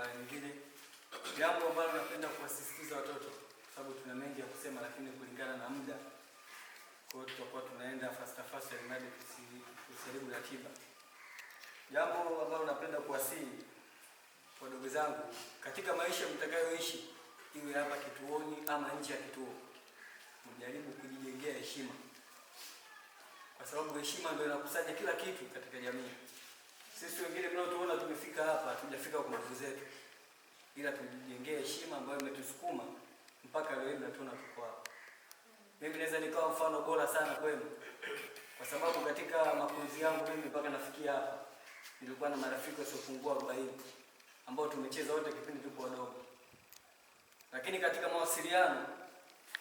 pale nyingine. Jambo ambalo napenda kuwasisitiza watoto, sababu tuna mengi ya kusema, lakini kulingana na muda, kwa hiyo tutakuwa tunaenda fast ili tusiharibu ratiba. Jambo ambalo napenda kuwasihi wadogo zangu, katika maisha mtakayoishi, iwe hapa kituoni ama nje ya kituo, mjaribu kujijengea heshima, kwa sababu heshima ndio inakusanya kila kitu katika jamii. Sisi wengine mnaotuona tumefika hapa, hatujafika kwa nguvu zetu, ila tujijengee heshima ambayo imetusukuma mpaka leo hii tunatuna tuko hapa. Mimi naweza nikawa mfano bora sana kwenu, kwa sababu katika makuzi yangu mimi mpaka nafikia hapa, nilikuwa na marafiki wasiopungua 40 ambao tumecheza wote kipindi tupo wadogo. Lakini katika mawasiliano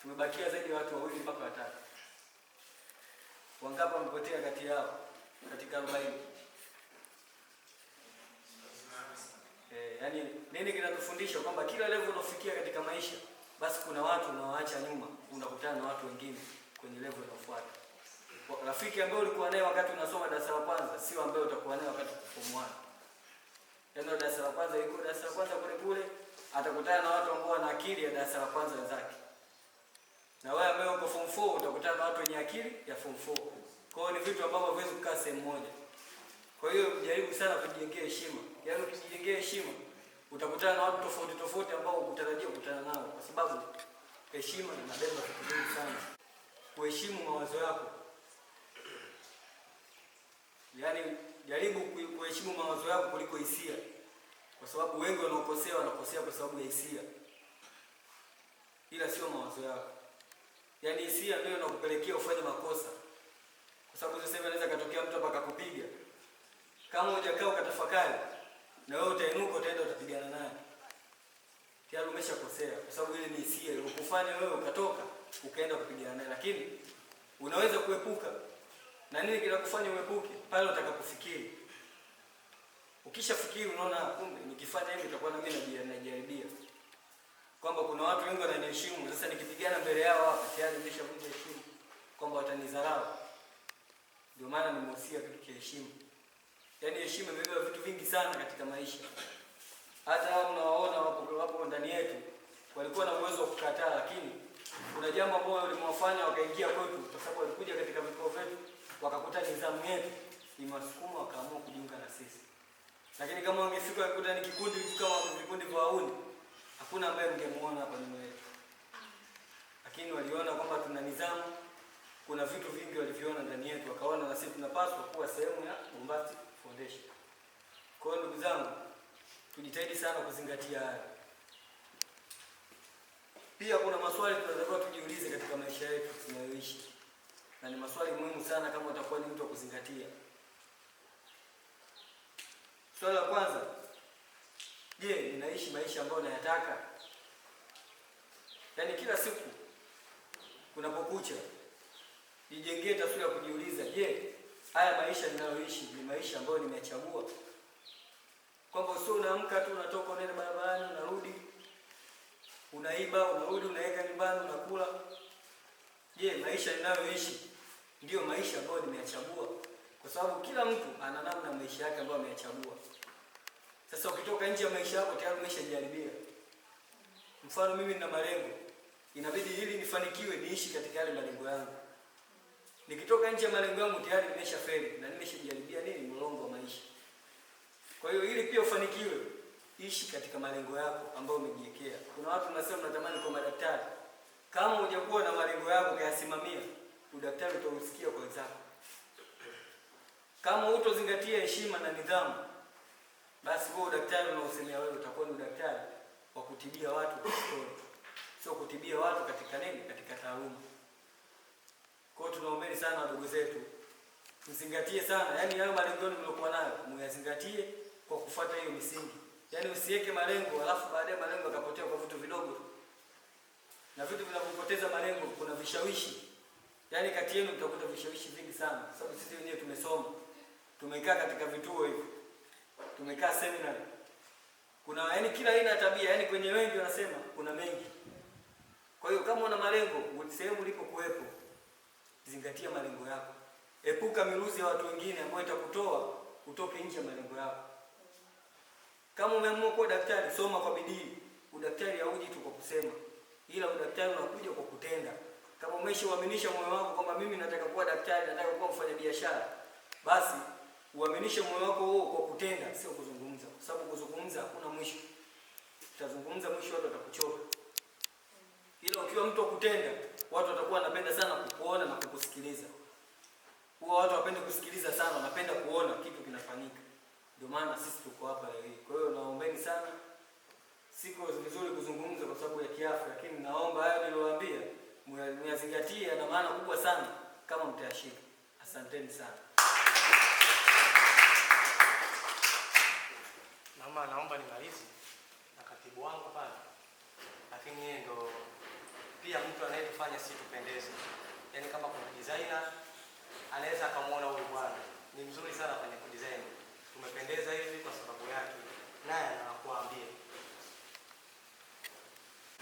tumebakia zaidi ya watu 2 mpaka 3. Wangapi wamepotea kati yao katika 40? Yaani nini kinatufundisha kwamba kila level unafikia katika maisha, basi kuna watu unaoacha nyuma, unakutana na watu wengine kwenye level inayofuata. Rafiki ambaye ulikuwa naye wakati unasoma darasa la kwanza sio ambaye utakuwa naye wakati form 1. Yaani darasa la kwanza yuko darasa la kwanza kule atakutana na watu ambao wana akili ya darasa la kwanza wenzake. Na wewe ambaye uko form 4 utakutana na watu wenye akili ya form 4. Kwa hiyo ni vitu ambavyo haviwezi kukaa sehemu moja. Kwa hiyo jaribu sana kujijengea heshima. Yaani ukijijengea heshima utakutana na watu tofauti ambao hukutarajia kukutana nao, kwa sababu heshima inabeba vitu vingi sana. Kuheshimu mawazo yako. Yaani jaribu kuheshimu mawazo yako kuliko hisia, kwa sababu wengi wanakosea kwa sababu ya hisia, ila sio mawazo yako. Yaani hisia ndio inakupelekea ufanye makosa, kwa sababu sasa hivi anaweza katokea mtu hapa akakupiga, kama hujakaa ukatafakari, na wewe utainuka utaenda utapigana naye, tayari umeshakosea, kwa sababu ile ni hisia iliyokufanya wewe ukatoka ukaenda kupigana naye. Lakini unaweza kuepuka. Na nini kinakufanya uepuke? Pale utakapofikiri. Ukishafikiri unaona kumbe nikifanya hivi itakuwa na mimi najaribia. Kwamba kuna watu wengi wananiheshimu, sasa nikipigana mbele yao hapa tayari nimeshavunja heshima, kwamba watanidharau. Ndio maana nimehusia kitu cha heshima. Yaani heshima imebeba vitu vingi sana katika maisha. Hata unawaona wapo ndani yetu walikuwa na uwezo wa kukataa, lakini kuna jambo ambalo limewafanya wakaingia kwetu, kwa sababu walikuja katika vikao vyetu wakakuta nidhamu yetu imewasukuma wakaamua kujiunga na sisi. Lakini kama wangefika kukuta ni kikundi kama vikundi vya wauni, hakuna ambaye mngemuona hapa nyuma yetu. Lakini waliona kwamba tuna nidhamu, kuna vitu vingi waliviona ndani yetu, wakaona na sisi tunapaswa kuwa sehemu ya Bombastic Foundation. Kwa hiyo ndugu zangu, tujitahidi sana kuzingatia haya. Pia kuna maswali tunatakiwa tujiulize katika maisha yetu tunayoishi. Na ni maswali muhimu sana kama utakuwa ni mtu wa kuzingatia. Swali la kwanza, je, ninaishi maisha ambayo nayataka? Yaani kila siku kunapokucha nijengee taswira ya kujiuliza, je, haya maisha ninayoishi ni maisha ambayo nimechagua? Kwamba sio unaamka tu unatoka unaenda barabarani unarudi, unaiba, unarudi unaweka nyumbani unakula. Je, maisha ninayoishi ndio maisha ambayo nimeyachagua? Kwa sababu kila mtu ana namna maisha yake ambayo ameyachagua. Sasa ukitoka nje ya maisha yako tayari umeshajaribia. Mfano mimi nina malengo, inabidi ili nifanikiwe niishi katika yale malengo yangu. Nikitoka nje ya malengo yangu tayari nimeshafeli na nimeshajaribia nini mlongo wa maisha. Kwa hiyo ili pia ufanikiwe, ishi katika malengo yako ambayo umejiwekea. Kuna watu nasema mnatamani kwa madaktari. Kama hujakuwa na malengo yako kuyasimamia, udaktari utausikia kwa wenzako. Kama hutozingatia heshima na nidhamu, basi wewe udaktari unaosemea wewe utakuwa ni daktari wa kutibia watu kwa story, sio kutibia watu katika nini, katika taaluma. Kwa hiyo tunaombeni sana wadogo zetu, tuzingatie sana, yaani hayo malengo mliokuwa nayo muyazingatie kwa kufuata hiyo misingi. Yaani usiweke malengo alafu baadaye malengo yakapotea kwa vitu vidogo. Na vitu vinavyopoteza malengo kuna vishawishi. Yaani kati yenu mtakuta vishawishi vingi sana, sababu sisi wenyewe tumesoma. Tumekaa katika vituo hivi. Tumekaa seminar. Kuna yaani kila aina ya tabia, yaani kwenye wengi wanasema kuna mengi. Kwa hiyo kama una malengo, sehemu ulipo kuwepo, zingatia malengo yako. Epuka miruzi ya watu wengine ambao itakutoa utoke nje ya malengo yako. Kama umeamua kuwa daktari, soma kwa bidii. Udaktari hauji tu kwa kusema, ila udaktari unakuja kwa kutenda. Kama umeshauaminisha moyo wako kwamba mimi nataka kuwa daktari, nataka kuwa mfanyabiashara, basi uaminishe moyo wako huo kwa kutenda, sio kuzungumza. Kwa sababu kuzungumza hakuna mwisho. Utazungumza mwisho watu watakuchoka. Ila ukiwa mtu wa kutenda, watu watakuwa wanapenda sana kukuona na kukusikiliza. Huwa watu wapende kusikiliza sana, wanapenda kuona kitu kinafanyika. Ndio maana sisi tuko hapa leo hii. Kwa hiyo naombeni sana. Siko vizuri kuzungumza kwa sababu ya kiafya, lakini naomba hayo niliyowaambia myazingatie, na maana kubwa sana kama mtayashika. Asanteni sana. Mama, naomba nimalize na katibu wangu pale. Lakini yeye ndo pia mtu anayetufanya sisi tupendeze. Yaani kama kuna designer anaweza akamuona huyu bwana ni mzuri sana kwenye kudesign. Tumependeza hivi kwa sababu yake. Naye anakuambia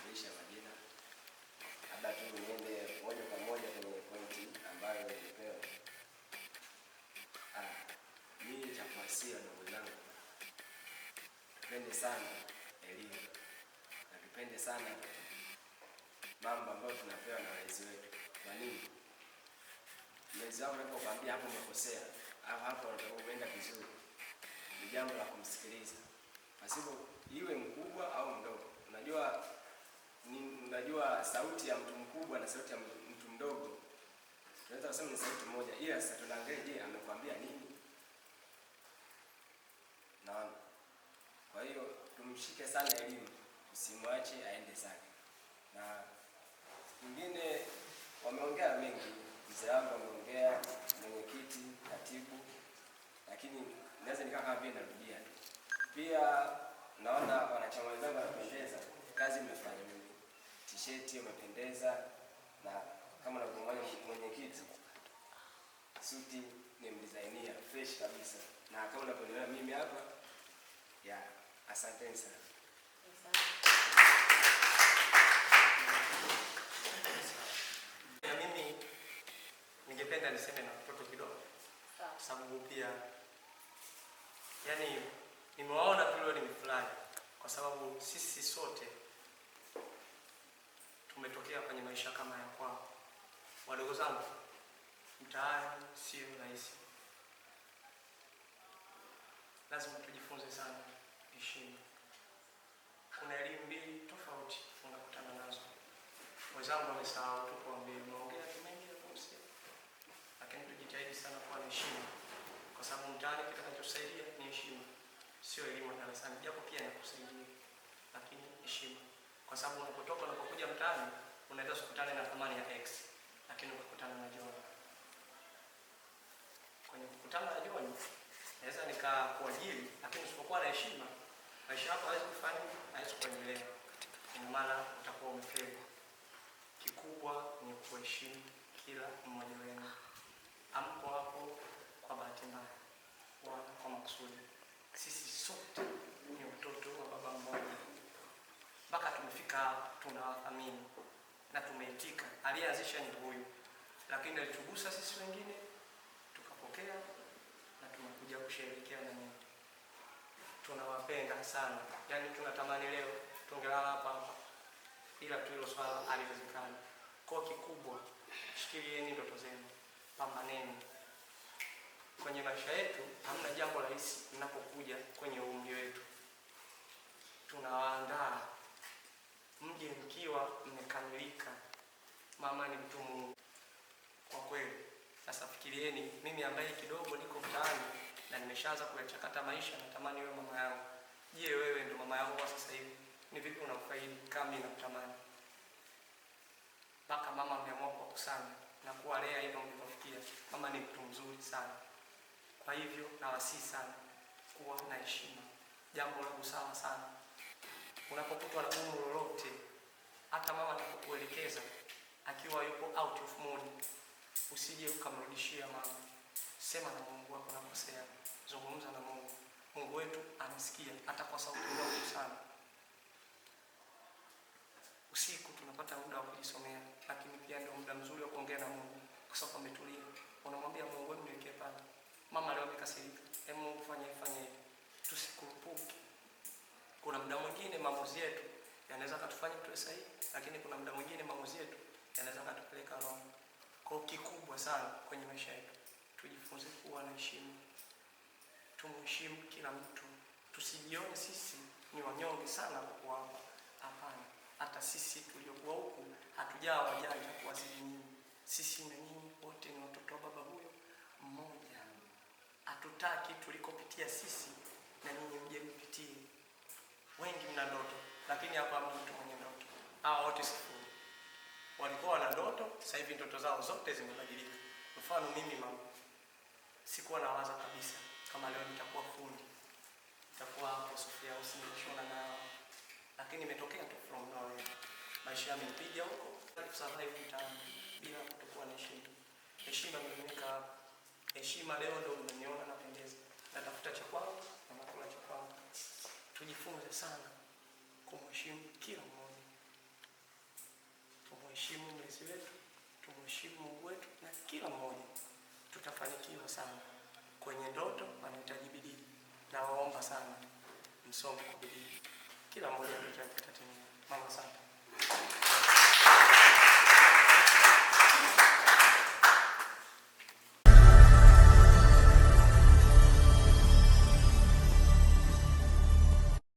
majina. Labda tu niende moja kwa moja kwenye pointi ambayo nilipewa. Mimi cha kuasia ndugu zangu, tupende sana elimu na tupende sana mambo ambayo tunapewa na walezi wetu. Kwa nini? Mlezi wako anapokuambia hapo umekosea, hapo unataka uende vizuri, ni jambo la kumsikiliza. Pasipo iwe mkubwa au mdogo. Unajua sauti ya mtu mkubwa na sauti ya mtu mdogo tunaweza kusema ni sauti moja, ila sasa tunaangalia, je, amekwambia nini? Naona. Kwa hiyo tumshike sana elimu, usimwache aende zake. Na wengine wameongea mengi, mzee wangu ameongea, mwenyekiti, katibu, lakini naweza nikaa kama vile narudia. Pia naona wanachama wenzangu wanapendeza, kazi mmefanya mimi. T-shirt imependeza, na kama unavyomwona mwenyekiti, suti ni mdesignia fresh kabisa. Na kama unavyoniona mimi hapa, asanteni sana. Na mimi ningependa niseme na watoto kidogo. Sababu pia yani nimewaona tu nimefurahi kwa sababu sisi sote tumetokea kwenye maisha kama ya kwao. Wadogo zangu, mtaani sio rahisi. Lazima tujifunze sana heshima. Kuna elimu mbili tofauti unakutana nazo. Wenzangu wamesahau tu kuambia maongea mengi ya kumsikia. Lakini tujitahidi sana kuwa na heshima. Kwa sababu mtaani kitakachosaidia ni heshima. Sio elimu darasani, japo pia inakusaidia. Lakini heshima. Kwa sababu unapotoka unapokuja mtaani unaweza kukutana na thamani ya X, lakini ukakutana na John. Kwenye kukutana na John naweza nikakuajiri, lakini usipokuwa na heshima, maisha yako haiwezi kufanya, haiwezi kuendelea. Ina maana utakuwa umefeli. Kikubwa ni kuheshimu kila mmoja wenu. Amko hapo kwa bahati mbaya, wala kwa makusudi. Sisi sote ni watoto wa baba mmoja. Mpaka tumefika tunawathamini na tumeitika. Alianzisha ni huyu, lakini alitugusa sisi wengine, tukapokea na tumekuja kusherehekea na nyinyi. Tunawapenda sana. Yaani tunatamani leo tungelala hapa, ila tu hilo swala haliwezekani. Kwa kikubwa, shikilieni ndoto zenu, pambaneni. Kwenye maisha yetu hamna jambo rahisi linapokuja kwenye umri wetu. Tunawaandaa mje mkiwa mmekamilika. Mama ni mtu Mungu kwa kweli. Sasa fikirieni, mimi ambaye kidogo niko mtaani na nimeshaanza kuyachakata maisha, natamani wewe mama yangu. Je, wewe ndio mama yangu kwa sasa hivi? Ni vipi unakufaidi kama mimi nakutamani? Mpaka mama ameamua kukusanya na kuwalea hivyo mlivyofikia. Mama ni mtu mzuri sana. Kwa hivyo nawasihi sana kuwa na heshima. Jambo la busara sana. Unapokutwa na umri lolote, hata mama atakuelekeza akiwa yupo out of mood, usije ukamrudishia mama. Sema na Mungu wako unakosea. Zungumza na Mungu. Mungu wetu anasikia hata kwa sauti ndogo sana. Usiku tunapata muda wa kujisomea, lakini pia ndio muda mzuri wa kuongea na Mungu kwa sababu ametulia. Unamwambia Mungu wewe niweke pale. Mama leo amekasirika. Mungu fanye hivi. Tusikurupuke. mwingine maamuzi yetu yanaweza katufanya tuwe sahihi, lakini kuna muda mwingine maamuzi yetu yanaweza katupeleka wrong. Kwa kikubwa sana kwenye maisha yetu tujifunze kuwa na heshima, tumheshimu kila mtu, tusijione sisi ni wanyonge sana kwa kuwa hapa. Hapana, hata sisi tuliokuwa huku hatujawa wajanja kuwazidi nyinyi. Sisi na nyinyi wote ni watoto wa baba huyo mmoja. Hatutaki tulikopitia sisi na nyinyi mje mpitie. Wengi mna ndoto, lakini hapa mtu mwenye ndoto. Hao wote sifuri. Walikuwa na ndoto, sasa hivi ndoto zao zote zimebadilika. Mfano mimi mama, sikuwa nawaza kabisa kama leo nitakuwa fundi, nitakuwa hapo Sofia usinishona nao, lakini imetokea tu from nowhere. Maisha yamenipiga huko survive mtaani bila kutokuwa na heshima. Heshima imeniweka hapa. Heshima leo ndio unaniona napendeza. Natafuta cha kwangu na nakula cha kwangu. Tujifunze sana kumheshimu kila mmoja. Tumheshimu mlezi wetu, tumheshimu Mungu wetu, na kila mmoja tutafanikiwa sana. Kwenye ndoto panahitaji bidii. Na waomba sana msome kwa bidii. Kila mmoja atapata timia. Mama sana.